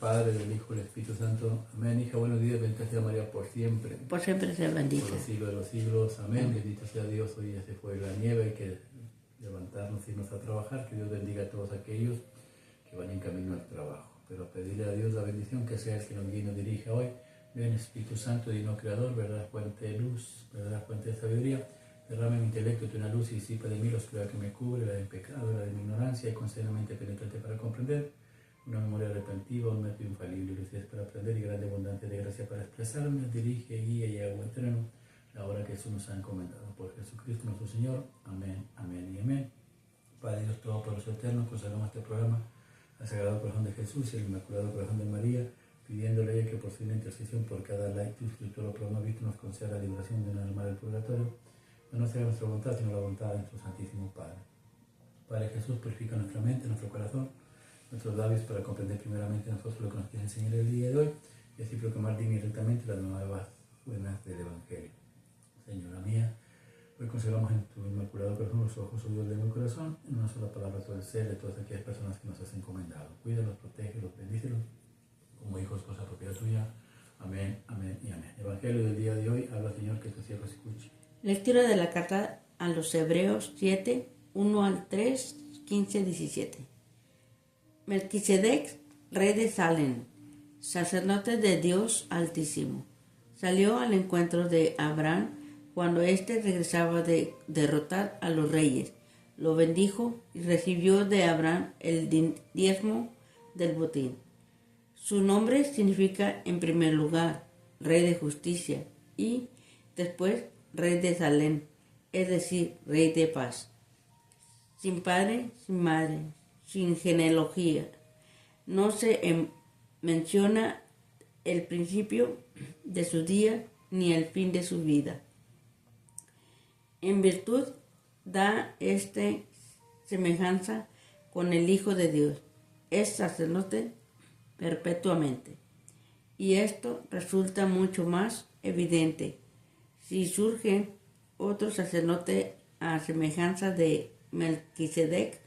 Padre, del Hijo y del Espíritu Santo. Amén. Hija, buenos días, bendita sea María por siempre. Por siempre sea bendita. Por los siglos de los siglos. Amén. Bendito sea Dios. Hoy ya se fue la nieve, hay que levantarnos, irnos a trabajar. Que Dios bendiga a todos aquellos que van en camino al trabajo. Pero pedirle a Dios la bendición, que sea el que nos guíe y nos dirija hoy. Ven Espíritu Santo, Divino Creador, verdad fuente de luz, verdad fuente de sabiduría. Derrame mi intelecto de una luz y disipa de mí la oscuridad que me cubre, la del pecado, la de mi ignorancia, y concede una mente penetrante para comprender, una memoria retentiva, un método infalible, lucidez para aprender y grande abundancia de gracia para expresarme. Dirige, guía y agua eterno, la hora que Jesús nos ha encomendado. Por Jesucristo nuestro Señor. Amén, amén y amén. Padre Dios Todopoderoso Eterno, consagramos este programa al Sagrado Corazón de Jesús y al Inmaculado Corazón de María, pidiéndole a ella que por su intercesión por cada like, suscriptor o programa visto nos conceda la liberación de un alma del purgatorio. No sea nuestra voluntad, sino la voluntad de nuestro Santísimo Padre. Padre Jesús, purifica nuestra mente, nuestro corazón, nuestros labios para comprender primeramente nosotros lo que nos quiere enseñar el día de hoy y así proclamar digna y rectamente las nuevas buenas del Evangelio. Señora mía, hoy conservamos en tu Inmaculado Corazón los ojos oídos de mi corazón, en una sola palabra todo el ser de todas aquellas personas que nos has encomendado. Cuídalos, protégelos, bendícelos como hijos, cosa propia tuya. Amén, amén y amén. Evangelio del día de hoy, habla Señor, que tu siervo escuche. Lectura de la carta a los Hebreos 7, 1 al 3, 15, 17. Melquisedec, rey de Salem, sacerdote de Dios Altísimo, salió al encuentro de Abraham cuando éste regresaba de derrotar a los reyes. Lo bendijo y recibió de Abraham el diezmo del botín. Su nombre significa, en primer lugar, rey de justicia y después rey de Salem, es decir, rey de paz. Sin padre, sin madre, sin genealogía, no se menciona el principio de su día ni el fin de su vida. En virtud da semejanza con el Hijo de Dios, es sacerdote perpetuamente. Y esto resulta mucho más evidente si surge otro sacerdote a semejanza de Melquisedec,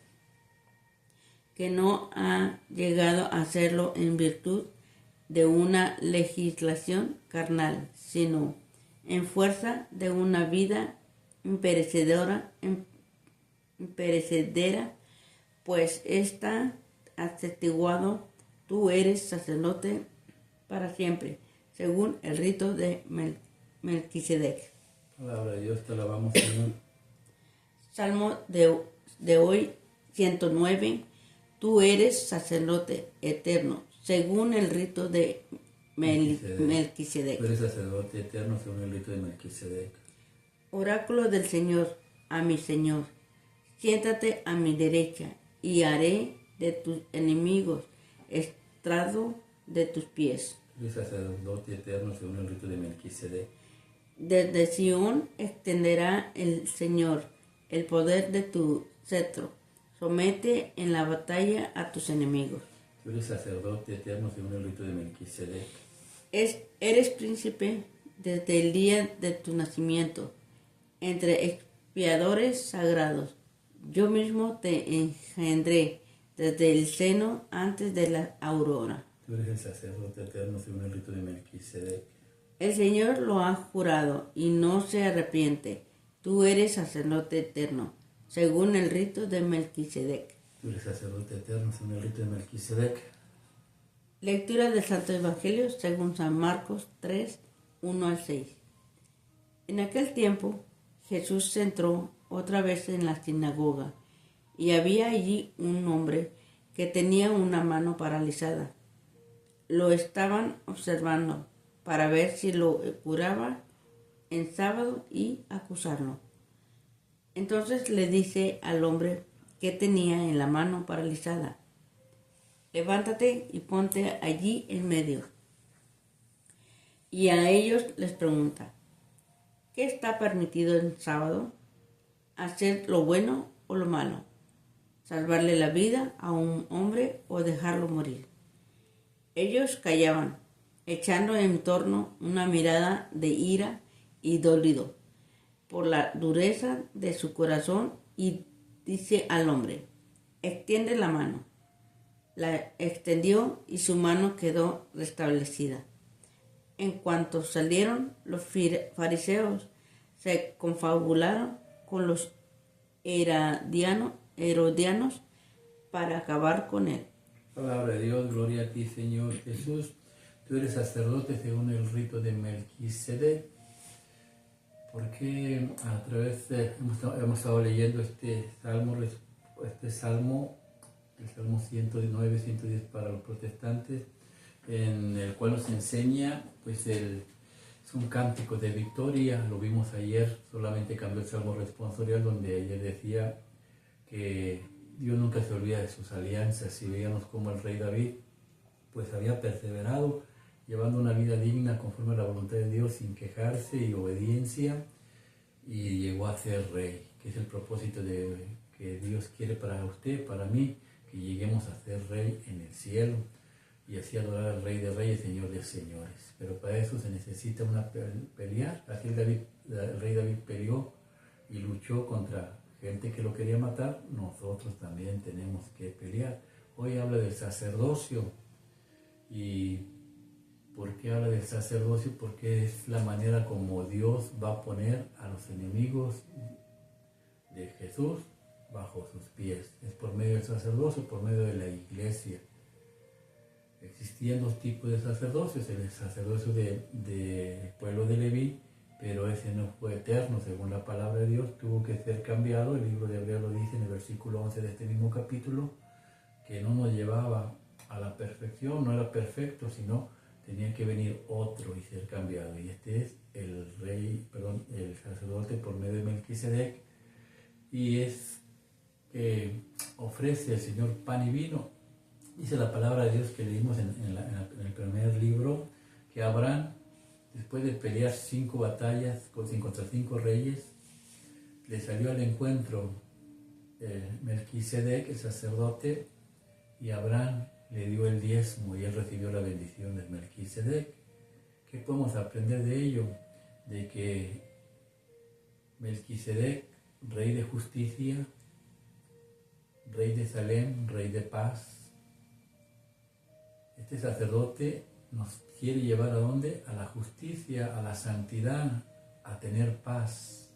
que no ha llegado a hacerlo en virtud de una legislación carnal, sino en fuerza de una vida imperecedera, pues está atestiguado: tú eres sacerdote para siempre, según el rito de Melquisedec. Palabra de Dios, te alabamos, Señor. Salmo de hoy, 109. Tú eres sacerdote eterno, según el rito de Melquisedec. Tú eres sacerdote eterno, según el rito de Melquisedec. Oráculo del Señor a mi Señor, siéntate a mi derecha y haré de tus enemigos estrado de tus pies. Tú eres sacerdote eterno, según el rito de Melquisedec. Desde Sión extenderá el Señor el poder de tu cetro. Somete en la batalla a tus enemigos. Tú eres sacerdote eterno, según el rito de Melquisedec. Eres príncipe desde el día de tu nacimiento, entre expiadores sagrados. Yo mismo te engendré desde el seno antes de la aurora. Tú eres el sacerdote eterno, según el rito de Melquisedec. El Señor lo ha jurado y no se arrepiente. Tú eres sacerdote eterno, según el rito de Melquisedec. Tú eres sacerdote eterno, según el rito de Melquisedec. Lectura del Santo Evangelio según San Marcos 3, 1 al 6. En aquel tiempo Jesús entró otra vez en la sinagoga y había allí un hombre que tenía una mano paralizada. Lo estaban observando para ver si lo curaba en sábado y acusarlo. Entonces le dice al hombre que tenía en la mano paralizada: levántate y ponte allí en medio. Y a ellos les pregunta: ¿qué está permitido en sábado? ¿Hacer lo bueno o lo malo? ¿Salvarle la vida a un hombre o dejarlo morir? Ellos callaban, echando en torno una mirada de ira y dolido por la dureza de su corazón, y dice al hombre: extiende la mano. la extendió y su mano quedó restablecida. En cuanto salieron, los fariseos se confabularon con los herodianos para acabar con él. Palabra de Dios, gloria a ti, Señor Jesús. Tú eres sacerdote según el rito de Melquisedec. Porque a través de, hemos estado leyendo este salmo, el Salmo 109, 110 para los protestantes, en el cual nos enseña, pues es un cántico de victoria. Lo vimos ayer, solamente cambió el salmo responsorial, donde ayer decía que Dios nunca se olvida de sus alianzas, y veíamos como el rey David pues había perseverado llevando una vida digna conforme a la voluntad de Dios, sin quejarse y obediencia, y llegó a ser rey, que es el propósito que Dios quiere para usted, para mí, que lleguemos a ser rey en el cielo y así adorar al Rey de Reyes, Señor de Señores. Pero para eso se necesita pelear. Así el rey David peleó y luchó contra gente que lo quería matar. Nosotros también tenemos que pelear. Hoy habla del sacerdocio. ¿Y por qué habla del sacerdocio? Porque es la manera como Dios va a poner a los enemigos de Jesús bajo sus pies. Es por medio del sacerdocio, por medio de la iglesia. Existían dos tipos de sacerdocios: el sacerdocio del pueblo de Leví, pero ese no fue eterno, según la palabra de Dios, tuvo que ser cambiado. El libro de Hebreos lo dice en el versículo 11 de este mismo capítulo, que no nos llevaba a la perfección, no era perfecto, sino tenía que venir otro y ser cambiado. Y este es el sacerdote por medio de Melquisedec, y es que ofrece al Señor pan y vino. Dice la palabra de Dios que leímos en el primer libro, que Abraham, después de pelear 5 batallas contra 5 reyes, le salió al encuentro Melquisedec, el sacerdote, y Abraham le dio el diezmo y él recibió la bendición de Melquisedec. ¿Qué podemos aprender de ello? De que Melquisedec, rey de justicia, rey de Salem, rey de paz, este sacerdote nos quiere llevar ¿a dónde? A la justicia, a la santidad, a tener paz,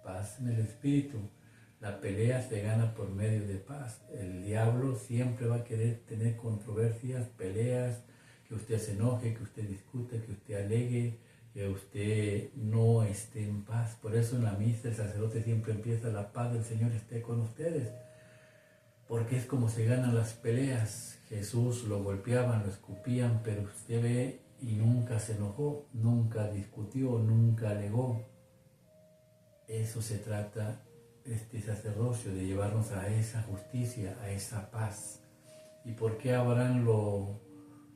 paz en el espíritu. La pelea se gana por medio de paz. El diablo siempre va a querer tener controversias, peleas, que usted se enoje, que usted discute, que usted alegue, que usted no esté en paz. Por eso en la misa el sacerdote siempre empieza: la paz del Señor esté con ustedes. Porque es como se ganan las peleas. Jesús lo golpeaban, lo escupían, pero usted ve y nunca se enojó, nunca discutió, nunca alegó. Eso se trata este sacerdocio, de llevarnos a esa justicia, a esa paz. ¿Y por qué Abraham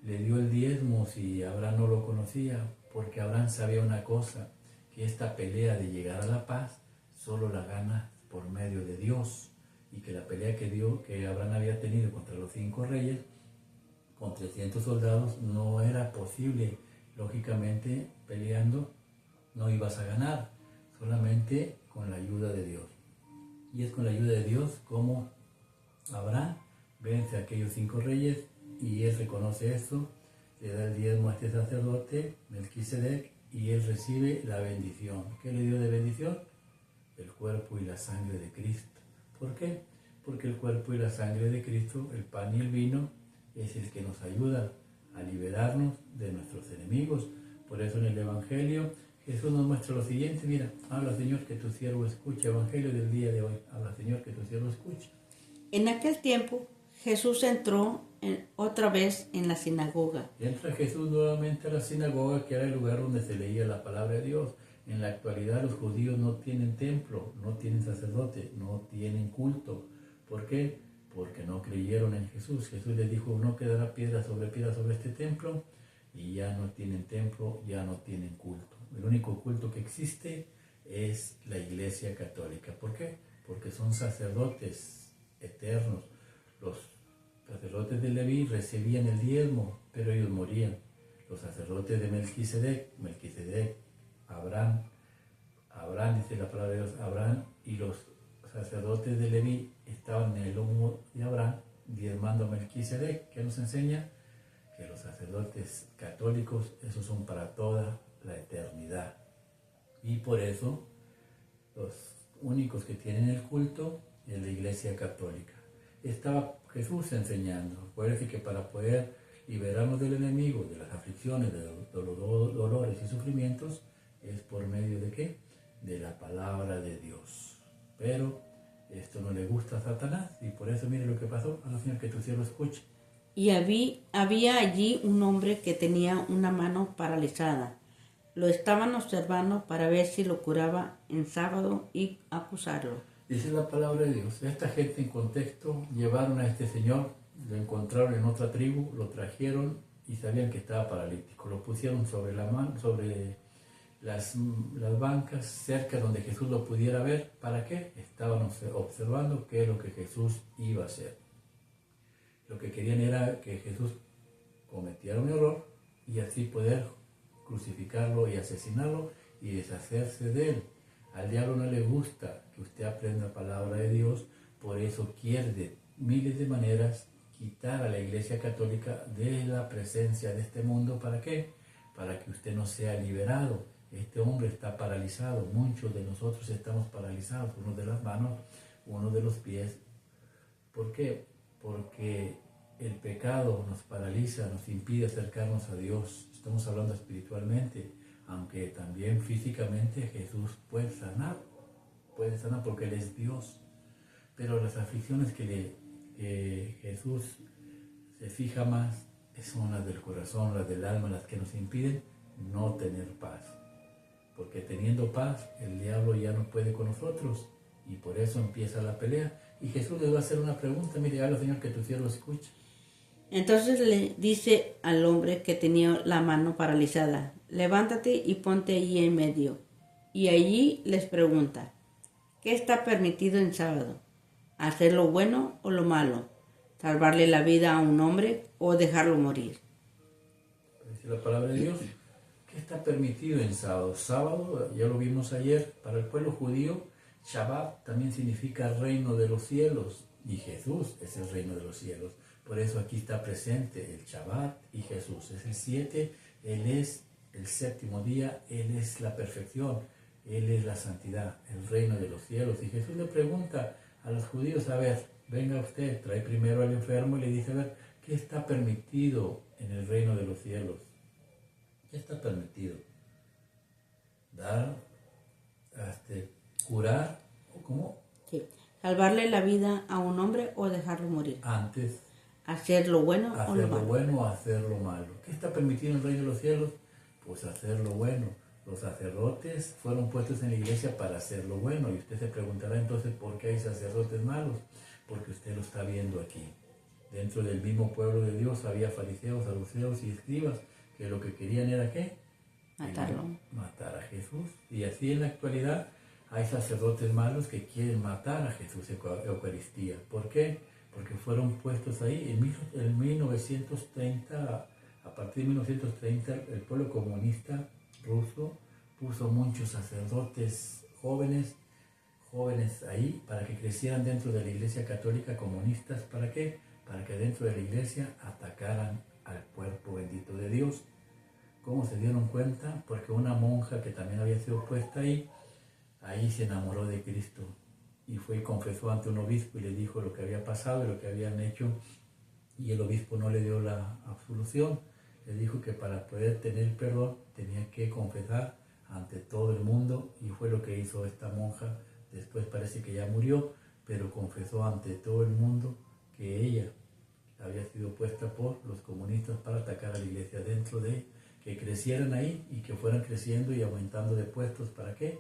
le dio el diezmo si Abraham no lo conocía? Porque Abraham sabía una cosa, que esta pelea de llegar a la paz solo la gana por medio de Dios. Y que la pelea que Abraham había tenido contra los 5 reyes, con 300 soldados, no era posible. Lógicamente, peleando no ibas a ganar, solamente con la ayuda de Dios. Y es con la ayuda de Dios como Abraham vence a aquellos 5 reyes, y él reconoce esto, le da el diezmo a este sacerdote, Melquisedec, y él recibe la bendición. ¿Qué le dio de bendición? El cuerpo y la sangre de Cristo. ¿Por qué? Porque el cuerpo y la sangre de Cristo, el pan y el vino, es el que nos ayuda a liberarnos de nuestros enemigos. Por eso en el Evangelio Jesús nos muestra lo siguiente: mira, habla Señor que tu siervo escucha. Evangelio del día de hoy, habla Señor que tu siervo escucha. En aquel tiempo Jesús entró otra vez en la sinagoga. Entra Jesús nuevamente a la sinagoga, que era el lugar donde se leía la palabra de Dios. En la actualidad los judíos no tienen templo, no tienen sacerdote, no tienen culto. ¿Por qué? Porque no creyeron en Jesús. Jesús les dijo: no quedará piedra sobre este templo, y ya no tienen templo, ya no tienen culto. El único culto que existe es la Iglesia Católica. ¿Por qué? Porque son sacerdotes eternos. Los sacerdotes de Leví recibían el diezmo, pero ellos morían. Los sacerdotes de Melquisedec, Abraham, dice la palabra de Dios, Abraham, y los sacerdotes de Leví estaban en el lomo de Abraham, diezmando llamando Melquisedec, que nos enseña que los sacerdotes católicos, esos son para toda la eternidad. Y por eso los únicos que tienen el culto es la Iglesia Católica. Estaba Jesús enseñando. Acuérdense que para poder liberarnos del enemigo, de las aflicciones, de los dolores y sufrimientos, es por medio de ¿qué? De la palabra de Dios. Pero esto no le gusta a Satanás y por eso mire lo que pasó. A la Señor, que tu siervo escuche. Y había allí un hombre que tenía una mano paralizada. Lo estaban observando para ver si lo curaba en sábado y acusarlo. Dice la palabra de Dios. Esta gente en contexto llevaron a este señor, lo encontraron en otra tribu, lo trajeron y sabían que estaba paralítico. Lo pusieron sobre la mano, sobre las bancas cerca donde Jesús lo pudiera ver. ¿Para qué? Estaban observando qué es lo que Jesús iba a hacer. Lo que querían era que Jesús cometiera un error y así poder crucificarlo y asesinarlo y deshacerse de él. Al diablo no le gusta que usted aprenda palabra de Dios, por eso quiere de miles de maneras quitar a la Iglesia Católica de la presencia de este mundo. ¿Para qué? Para que usted no sea liberado. Este hombre está paralizado, muchos de nosotros estamos paralizados, uno de las manos, uno de los pies. ¿Por qué? Porque el pecado nos paraliza, nos impide acercarnos a Dios. Estamos hablando espiritualmente, aunque también físicamente Jesús puede sanar porque Él es Dios. Pero las aflicciones que Jesús se fija más son las del corazón, las del alma, las que nos impiden no tener paz. Porque teniendo paz, el diablo ya no puede con nosotros y por eso empieza la pelea. Y Jesús les va a hacer una pregunta. Mire, habla, Señor, que tu siervo escucha. Entonces le dice al hombre que tenía la mano paralizada: levántate y ponte allí en medio. Y allí les pregunta: ¿qué está permitido en sábado? ¿Hacer lo bueno o lo malo? ¿Salvarle la vida a un hombre o dejarlo morir? Dice la palabra de Dios. ¿Qué está permitido en sábado? Sábado, ya lo vimos ayer, para el pueblo judío, Shabbat también significa reino de los cielos. Y Jesús es el reino de los cielos. Por eso aquí está presente el Shabbat y Jesús. Es el 7, Él es el séptimo día, Él es la perfección, Él es la santidad, el reino de los cielos. Y Jesús le pregunta a los judíos: a ver, venga usted, trae primero al enfermo y le dice: a ver, ¿qué está permitido en el reino de los cielos? ¿Qué está permitido? Dar, curar, ¿o cómo? Sí. ¿Salvarle la vida a un hombre o dejarlo morir? Antes. ¿Hacer lo bueno o lo malo? Hacer lo bueno o hacer lo malo. ¿Qué está permitido en el reino de los cielos? Pues hacer lo bueno. Los sacerdotes fueron puestos en la iglesia para hacer lo bueno. Y usted se preguntará entonces, ¿por qué hay sacerdotes malos? Porque usted lo está viendo aquí. Dentro del mismo pueblo de Dios había fariseos, saduceos y escribas que lo que querían era ¿qué? Matarlo. Matar a Jesús. Y así en la actualidad hay sacerdotes malos que quieren matar a Jesús en Eucaristía. ¿Por qué? Porque fueron puestos ahí en 1930, a partir de 1930 el pueblo comunista ruso puso muchos sacerdotes jóvenes ahí para que crecieran dentro de la Iglesia Católica, comunistas. ¿Para qué? Para que dentro de la Iglesia atacaran al cuerpo bendito de Dios. ¿Cómo se dieron cuenta? Porque una monja que también había sido puesta ahí se enamoró de Cristo y fue y confesó ante un obispo y le dijo lo que había pasado y lo que habían hecho, y el obispo no le dio la absolución. Le dijo que para poder tener perdón tenía que confesar ante todo el mundo, y fue lo que hizo esta monja. Después parece que ya murió, pero confesó ante todo el mundo que ella había sido puesta por los comunistas para atacar a la iglesia, dentro de que crecieran ahí y que fueran creciendo y aumentando de puestos. ¿Para qué?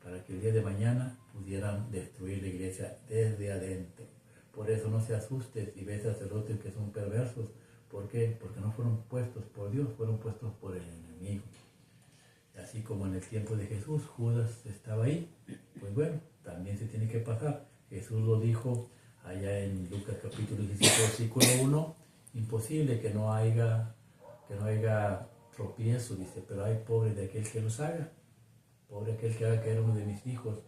Para que el día de mañana pudieran destruir la iglesia desde adentro. Por eso no se asuste si ve sacerdotes que son perversos. ¿Por qué? Porque no fueron puestos por Dios, fueron puestos por el enemigo. Así como en el tiempo de Jesús, Judas estaba ahí, pues bueno, también se tiene que pasar. Jesús lo dijo allá en Lucas capítulo 17, versículo 1, imposible que no haya tropiezo, dice, pero hay pobre de aquel que los haga. Pobre aquel que haga caer uno de mis hijos.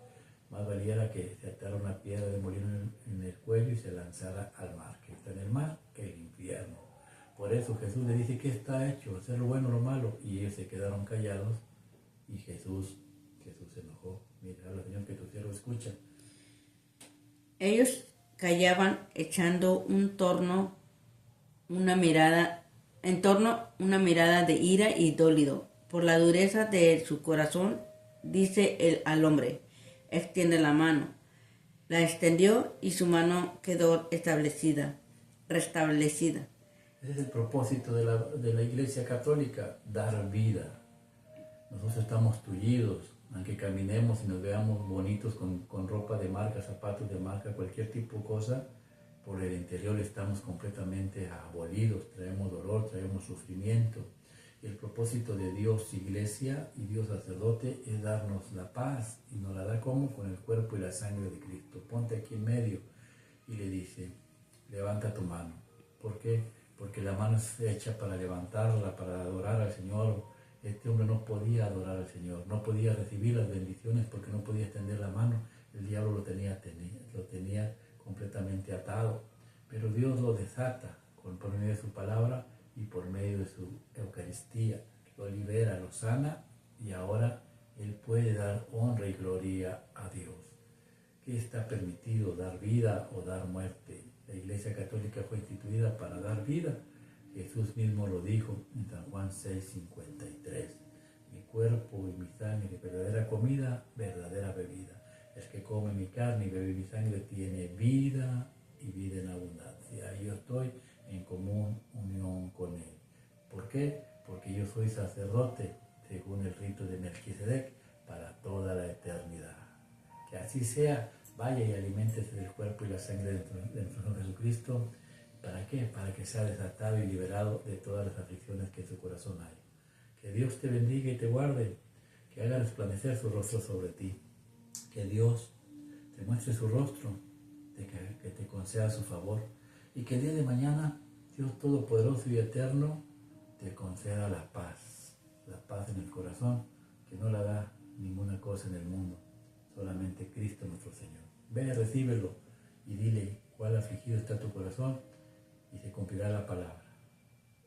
Más valiera que se atara una piedra de molino en el cuello y se lanzara al mar. Que está en el mar, que eso Jesús le dice, ¿qué está hecho? ¿Hacer lo bueno o lo malo? Y ellos se quedaron callados y Jesús se enojó. Mira, habla Señor, que tu siervo escucha. Ellos callaban echando en torno una mirada de ira y dolido. Por la dureza de su corazón, dice él al hombre, extiende la mano. La extendió y su mano quedó restablecida. Ese es el propósito de la Iglesia Católica, dar vida. Nosotros estamos tullidos, aunque caminemos y nos veamos bonitos con ropa de marca, zapatos de marca, cualquier tipo de cosa, por el interior estamos completamente abolidos, traemos dolor, traemos sufrimiento. Y el propósito de Dios Iglesia y Dios Sacerdote es darnos la paz, y nos la da ¿cómo? Con el cuerpo y la sangre de Cristo. Ponte aquí en medio y le dice, levanta tu mano. ¿Por qué? Porque la mano es hecha para levantarla, para adorar al Señor. Este hombre no podía adorar al Señor, no podía recibir las bendiciones porque no podía extender la mano. El diablo lo tenía completamente atado, pero Dios lo desata por medio de su palabra y por medio de su Eucaristía. Lo libera, lo sana, y ahora él puede dar honra y gloria a Dios. ¿Qué está permitido? ¿Dar vida o dar muerte? La Iglesia Católica fue instituida para dar vida. Jesús mismo lo dijo en San Juan 6:53. Mi cuerpo y mi sangre, verdadera comida, verdadera bebida. El que come mi carne y bebe mi sangre tiene vida y vida en abundancia. Y yo estoy en común unión con él. ¿Por qué? Porque yo soy sacerdote, según el rito de Melquisedec, para toda la eternidad. Que así sea. Vaya y aliméntese del cuerpo y la sangre de nuestro Señor Jesucristo. ¿Para qué? Para que sea desatado y liberado de todas las aflicciones que en su corazón hay. Que Dios te bendiga y te guarde, que haga resplandecer su rostro sobre ti. Que Dios te muestre su rostro, que te conceda su favor, y que el día de mañana Dios Todopoderoso y Eterno te conceda la paz en el corazón, que no la da ninguna cosa en el mundo, solamente Cristo nuestro Señor. Ve, recíbelo y dile cuál afligido está tu corazón, y se cumplirá la palabra.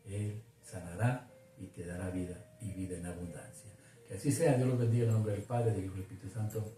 Él sanará y te dará vida, y vida en abundancia. Que así sea. Dios los bendiga en el nombre del Padre, del Hijo y del Espíritu Santo.